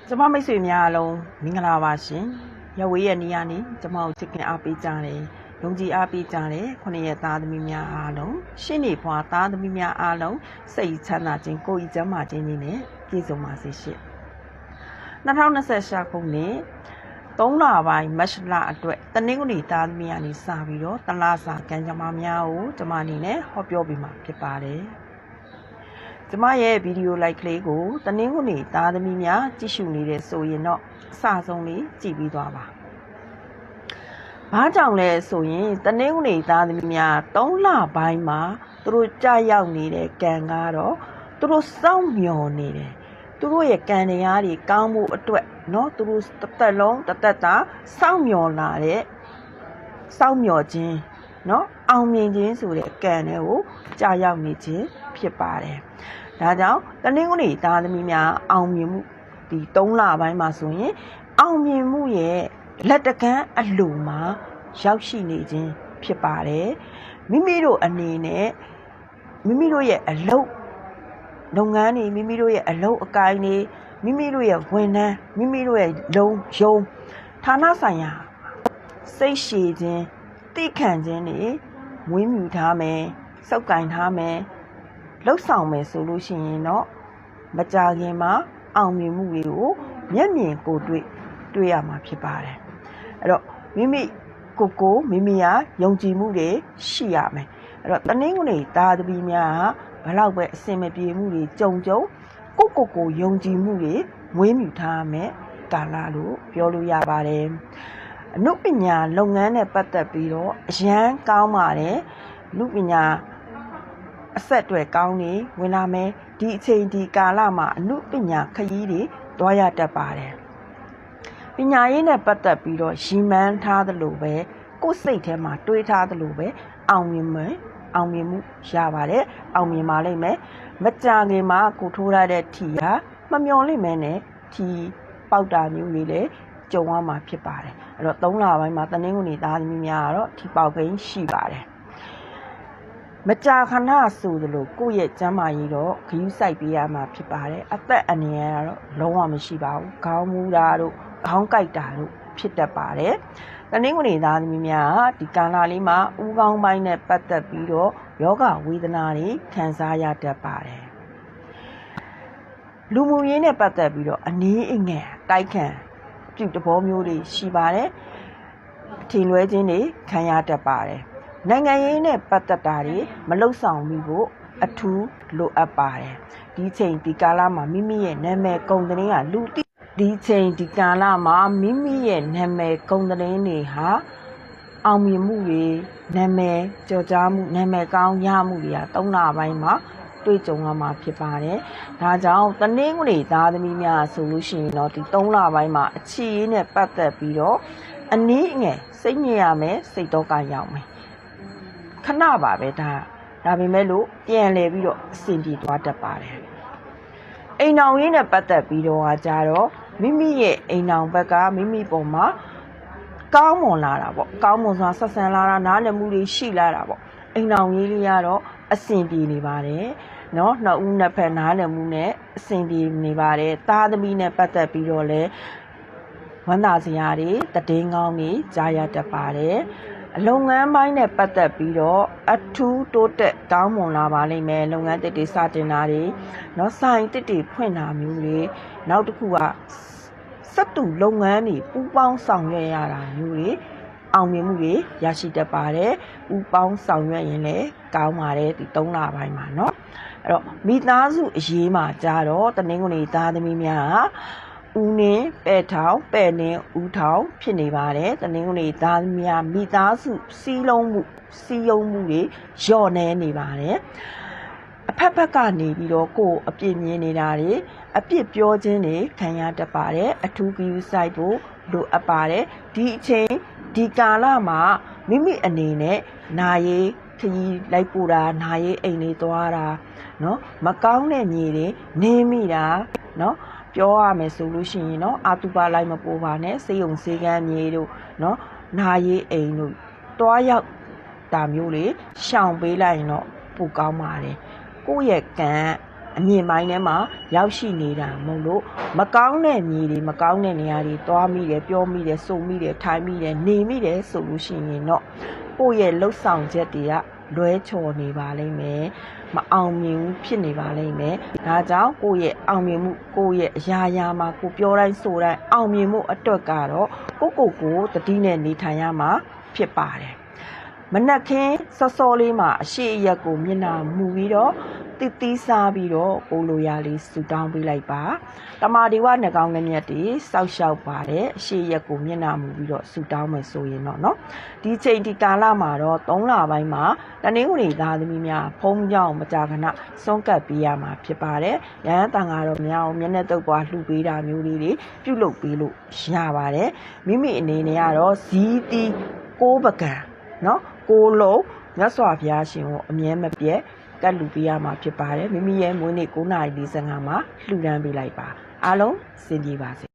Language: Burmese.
ကျမမိတ်ဆွေများအလုံးမင်္ဂလာပါရှင်။ရဝေးရဲ့နေရာနေကျမကိုချစ်ခင်အားပေးကြတယ်။ယုံကြည်အားပေးကြတယ်။ခုနှစ်ရက်သားသမီးများအားလုံးရှင်းနေဖွာသားသမီးများအားလုံးစိတ်ချမ်းသာခြင်းကိုယ်ဤကျမ်းမာခြင်းနဲ့ပြည့်စုံပါစေရှင်။2028ခုနှစ်3လပိုင်းမတ်လအတွက်တနင်္ဂနွေသားသမီးကနေစပြီးတော့တလစာကံကြမ္မာများကိုကျမအနေနဲ့ဟောပြောပေးမှာဖြစ်ပါတယ်။ကျမရဲ့ဗီဒီယိုလိုက်ကလေးကိုတနင်္ဂနွေသားသမီးများကြည့်ရှုနေတဲ့ဆိုရင်တော့အစဆုံးလေးကြည့်ပြီးသွားပါ။ဘာကြောင့်လဲဆိုရင်တနင်္ဂနွေသားသမီးများ3လပိုင်းမှာသူတို့ကြာရောက်နေတဲ့ကံကတော့သူတို့စောင့်မျှော်နေတယ်။သူတို့ရဲ့ကံတရားတွေကောင်းမှုအတွက်နော်သူတို့တစ်သက်လုံးတစ်သက်တာစောင့်မျှော်လာတဲ့စောင့်မျှော်ခြင်းနော်အောင်မြင်ခြင်းဆိုတဲ့ကံတွေကိုကြာရောက်နေခြင်းဖြစ်ပါတယ်။ဒါကြောင့်တနင်္ဂနွေသားသမီးများအောင်မြင်မှုဒီ3လပိုင်းမှာဆိုရင်အောင်မြင်မှုရဲ့လက်တကမ်းအလိုမှာရောက်ရှိနေခြင်းဖြစ်ပါတယ်မိမိတို့အနေနဲ့မိမိတို့ရဲ့အလုပ်လုပ်ငန်းတွေမိမိတို့ရဲ့အလုပ်အကိုင်းတွေမိမိတို့ရဲ့ဝန်ထမ်းမိမိတို့ရဲ့လုံယုံဌာနဆိုင်ရာစိတ်ရှည်ခြင်းသိခံခြင်းတွေမွေးမြူထားမယ်စောက်ကင်ထားမယ်လှုပ်ဆောင်မယ်ဆိုလို့ရှိရင်တော့မကြာခင်မှာအောင်မြင်မှုတွေကိုမျက်မြင်ကိုတွေ့ရမှာဖြစ်ပါတယ်အဲ့တော့မိမိကိုမိမိဟာယုံကြည်မှုတွေရှိရမယ်အဲ့တော့တနင်္ဂနွေသားသမီးများဘလောက်ပဲအစင်မပြေမှုတွေကြုံကိုယုံကြည်မှုတွေမွေးမြူထားမယ်ကာလလို့ပြောလို့ရပါတယ်အနုပညာလုပ်ငန်းနဲ့ပတ်သက်ပြီးတော့အရန်ကောင်းပါတယ်အနုပညာအဆက်တွေကောင်းနေဝင်လာမယ်ဒီအချိန်ဒီကာလမှာအနုပညာခရီးတွေတွားရတတ်ပါတယ်ပညာရေးနဲ့ပတ်သက်ပြီးတော့ရီမန်းထားသလိုပဲကိုယ်စိတ်ထဲမှာတွေးထားသလိုပဲအောင်မြင်မှုရပါတယ်အောင်မြင်ပါလိမ့်မယ်မကြာခင်မှာကိုထိုးရတဲ့ထီဟာမမျော်လင့်မဲနဲ့ထီပေါက်တာမျိုးလေးလည်းကြုံရမှာဖြစ်ပါတယ်အဲ့တော့3လပိုင်းမှာတနင်္ဂနွေသားသမီးများကတော့ထီပေါက်ခင်းရှိပါတယ်မကြာခဏဆိုသလိုကိုယ့်ရဲ့ကျန်းမာရေးတော့ဂရုစိုက်ပေးရမှာဖြစ်ပါတယ်အသက်အန္တရာယ်ကတော့လုံးဝမရှိပါဘူးခေါင်းမူတာတို့ခေါင်းကိုက်တာတို့ဖြစ်တတ်ပါတယ်တနင်္ဂနွေသားသမီးများဒီကာလလေးမှာဦးခေါင်းပိုင်းနဲ့ပတ်သက်ပြီးတော့ယောဂဝေဒနာတွေခံစားရတတ်ပါတယ်လူမှုရေးနဲ့ပတ်သက်ပြီးတော့အနည်းအငယ်တိုက်ခံပြုတဘောမျိုးတွေရှိပါတယ်ထင်လွဲခြင်းတွေခံရတတ်ပါတယ်နိုင်ငံရေးနဲ့ပတ်သက်တာတွေမလှုပ်ဆောင်မိဖို့အထူးလိုအပ်ပါတယ်ဒီချိန်ဒီကာလမှာမိမိရဲ့နာမည်ကုန်တဲ့ကလူသိဒီချိန်ဒီကာလမှာမိမိရဲ့နာမည်ကုန်တဲ့တွေဟာအောင်မြင်မှုတွေနာမည်ကြော်ကြားမှုနာမည်ကောင်းရမှုတွေက3လပိုင်းမှာတွေ့ကြုံရမှာဖြစ်ပါတယ်ဒါကြောင့်တနင်္ဂနွေသားသမီးများဆိုလို့ရှိရင်တော့ဒီ3လပိုင်းမှာအခြေရေးနဲ့ပတ်သက်ပြီးတော့အနည်းငယ်စိတ်ညစ်ရမယ်စိတ်တော့ကရောက်မယ်ခဏပါပဲဒါပေမဲ့လို့ပြန်လဲပြီးတော့အဆင်ပြေသွားတတ်ပါတယ်အိမ်အောင်ရေးနဲ့ပတ်သက်ပြီးတော့ကြတော့မိမိရဲ့အိမ်အောင်ဘက်ကမိမိပုံမှာကောင်းမွန်လာတာပေါ့ကောင်းမွန်စွာဆက်ဆံလာတာနားလည်မှုတွေရှိလာတာပေါ့အိမ်အောင်ရေးလေးကတော့အဆင်ပြေနေပါတယ်နော်နှစ်ဦးနှစ်ဖက်နားလည်မှုနဲ့အဆင်ပြေနေပါတယ်သားသမီးနဲ့ပတ်သက်ပြီးတော့လဲဝမ်းသာစရာတွေတည်င်းကောင်းတွေကြားရတတ်ပါတယ်အလုပ်ငန်းပိုင်းနဲ့ပတ်သက်ပြီးတော့အထူးတိုးတက်ကောင်းမွန်လာပါလိမ့်မယ်လုပ်ငန်းတစ်တွေစတင်တာတွေနော်ဆိုင်တစ်တွေဖွင့်တာမျိုးတွေနောက်တစ်ခုကစက်တူလုပ်ငန်းတွေပူးပေါင်းဆောင်ရွက်ရတာမျိုးတွေအောင်မြင်မှုတွေရရှိတတ်ပါတယ်ပူးပေါင်းဆောင်ရွက်ရင်လည်းကောင်းပါတယ်ဒီ3လပိုင်းမှာနော်အဲ့တော့မိသားစုအရေးမှာကြတော့တနင်္ဂနွေသားသမီးများဦးနင်းပဲ့ထောင်ပဲ့နင်းဦးထောင်ဖြစ်နေပါတယ်တနင်္ဂနွေသားသမီးများမိသားစုစီးယုံမှုတွေလျော့နေနေပါတယ်အဖက်ဖက်ကနေပြီးတော့ကိုယ်အပြစ်မြင်နေတာတွေအပြစ်ပြောခြင်းတွေခံရတတ်ပါတယ်အထူးဂရုစိုက်ဖို့လိုအပ်ပါတယ်ဒီအချိန်ဒီကာလမှာမိမိအနေနဲ့နာရေးခရီးလိုက်ပို့တာနာရေးအိမ်လေးသွားတာနော်မကောင်းတဲ့မြေတွေနေမိတာနော်ပြောရမယ်ဆိုလို့ရှိရင်နော်အာတူပါလိုက်မပို့ပါနဲ့စေယုံစေကမ်းမြေတို့နော်နာရေးအိမ်တို့တွားရောက်တာမျိုးတွေရှောင်ပေးလိုက်ရင်တော့ပိုကောင်းပါတယ်ကိုယ့်ရဲ့ကံ အမြင့်ပိုင်းထဲမှာရောက်ရှိနေတာမဟုတ်လို့မကောင်းတဲ့မြေတွေမကောင်းတဲ့နေရာတွေသွားမိတယ်ပြောမိတယ်စုံမိတယ်ထိုင်မိတယ်နေမိတယ်ဆိုလို့ရှိရင်တော့ကိုယ့်ရဲ့လှုပ်ဆောင်ချက်တွေကလွဲချော်နေပါလိမ့်မယ်မအောင်မြင်ဘူးဖြစ်နေပါလိမ့်မယ်ဒါကြောင့်ကိုယ့်ရဲ့အောင်မြင်မှုကိုယ့်ရဲ့အရာရာမှာကိုပြောတိုင်းဆိုတိုင်းအောင်မြင်မှုအတွက်ကတော့ကိုတတိနဲ့နေထိုင်ရမှာဖြစ်ပါတယ်မနက်ခင်းစောစောလေးမှာအရှိအရက်ကိုမျက်နှာမူပြီးတော့တိစားပြီးတော့ကိုလိုရာလေးဆူတောင်းပေးလိုက်ပါတမာဒီဝနှကောင်းငမြတ်တွေစောက်ရှောက်ပါတယ်အရှိရက်ကိုမျက်နှာမူပြီးတော့ဆူတောင်းမယ်ဆိုရင်တော့เนาะဒီချိန်ဒီကာလမှာတော့3လပိုင်းမှာတနင်္ဂနွေသားသမီးများဖုံးကြောင်းမကြာခဏစွန့်ကပ်ပေးရမှာဖြစ်ပါတယ်ရဟန်းတန်ဃာတော်များကိုမျက်နှာတုပ်ပွားလှူပေးတာမျိုးလေးတွေပြုလုပ်ပေးလို့ရပါတယ်မိမိအနေနဲ့ကတော့ဇီးတီကိုးပကံเนาะကိုလုံးမြတ်စွာဘုရားရှင်ကိုအမြဲမပြတ်ကတ်လူပေးရမှာဖြစ်ပါတယ်မိမိရဲ့မွေးနေ့9:45မှာလှူဒန်းပေးလိုက်ပါအားလုံးစင်ပြေပါစေ